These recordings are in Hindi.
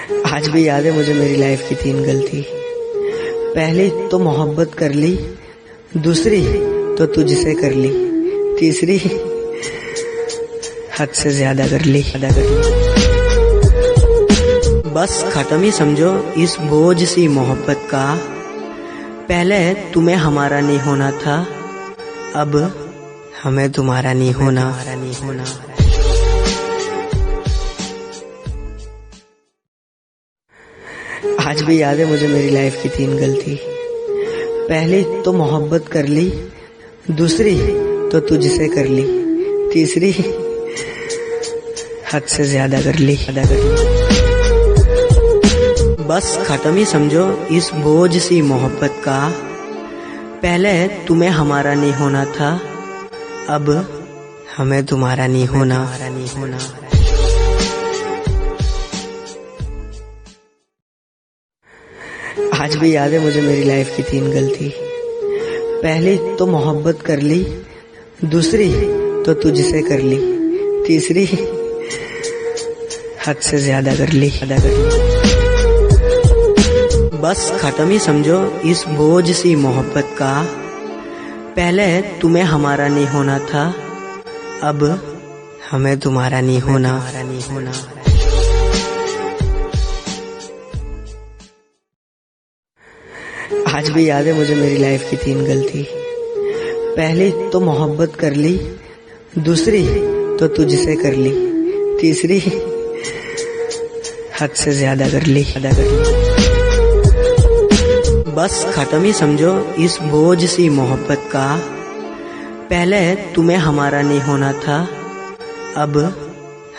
आज भी याद है मुझे मेरी लाइफ की 3 गलती। पहली तो मोहब्बत कर ली, दूसरी तो तुझसे कर ली, तीसरी हद से ज्यादा कर ली। बस खत्म ही समझो इस बोझ सी मोहब्बत का। पहले तुम्हें हमारा नहीं होना था, अब हमें तुम्हारा नहीं होना। आज भी याद है मुझे मेरी लाइफ की 3 गलती। पहली तो मोहब्बत कर ली, दूसरी तो तुझसे कर ली, तीसरी हद से ज्यादा कर ली। बस खत्म ही समझो इस बोझ सी मोहब्बत का। पहले तुम्हें हमारा नहीं होना था, अब हमें तुम्हारा नहीं होना। आज भी याद है मुझे मेरी लाइफ की 3 गलती। पहली तो मोहब्बत कर ली, दूसरी तो तुझसे कर ली, तीसरी हद से ज्यादा कर ली। बस खत्म ही समझो इस बोझ सी मोहब्बत का। पहले तुम्हें हमारा नहीं होना था, अब हमें तुम्हारा नहीं होना। आज भी याद है मुझे मेरी लाइफ की 3 गलती। पहली तो मोहब्बत कर ली, दूसरी तो तुझसे कर ली, तीसरी हद से ज्यादा कर ली। बस खत्म ही समझो इस बोझ सी मोहब्बत का। पहले तुम्हें हमारा नहीं होना था, अब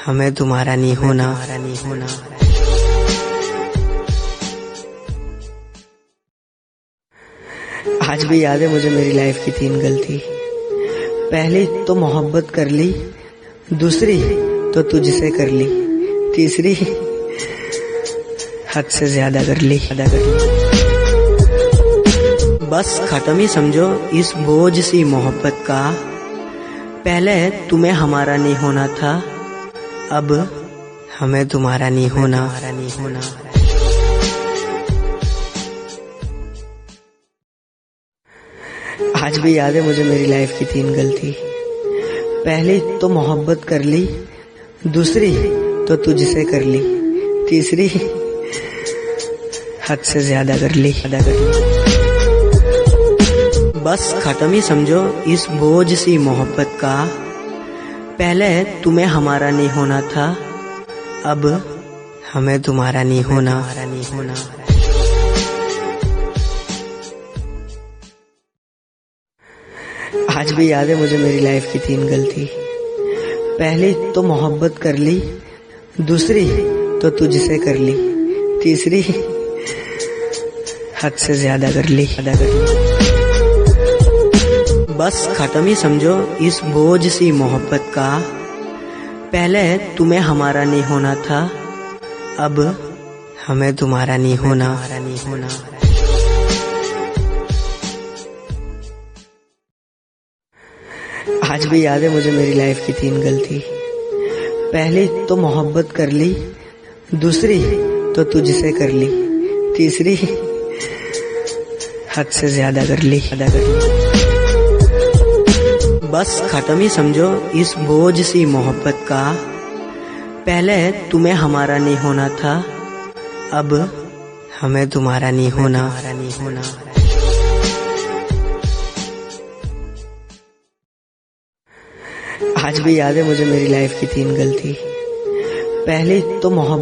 हमें तुम्हारा नहीं होना। आज भी याद है मुझे मेरी लाइफ की 3 गलती। पहली तो मोहब्बत कर ली, दूसरी तो तुझसे कर ली, तीसरी हद से ज्यादा कर ली। बस खत्म ही समझो इस बोझ सी मोहब्बत का। पहले तुम्हें हमारा नहीं होना था, अब हमें तुम्हारा नहीं होना। आज भी याद है मुझे मेरी लाइफ की 3 गलती। पहली तो मोहब्बत कर ली, दूसरी तो तुझसे कर ली, तीसरी हद से ज्यादा कर ली। बस खत्म ही समझो इस बोझ सी मोहब्बत का। पहले तुम्हें हमारा नहीं होना था, अब हमें तुम्हारा नहीं होना। आज भी याद है मुझे मेरी लाइफ की 3 गलती। पहली तो मोहब्बत कर ली, दूसरी तो तुझसे कर ली, तीसरी हद से ज्यादा कर ली। बस खत्म ही समझो इस बोझ सी मोहब्बत का। पहले तुम्हें हमारा नहीं होना था, अब हमें तुम्हारा नहीं होना। आज भी याद है मुझे मेरी लाइफ की 3 गलती। पहली तो मोहब्बत कर ली, दूसरी तो तुझसे कर ली, तीसरी हद से ज्यादा कर ली। बस खत्म ही समझो इस बोझ सी मोहब्बत का। पहले तुम्हें हमारा नहीं होना था, अब हमें तुम्हारा नहीं होना। आज भी याद है मुझे मेरी लाइफ की 3 गलती। पहली तो मोहब्बत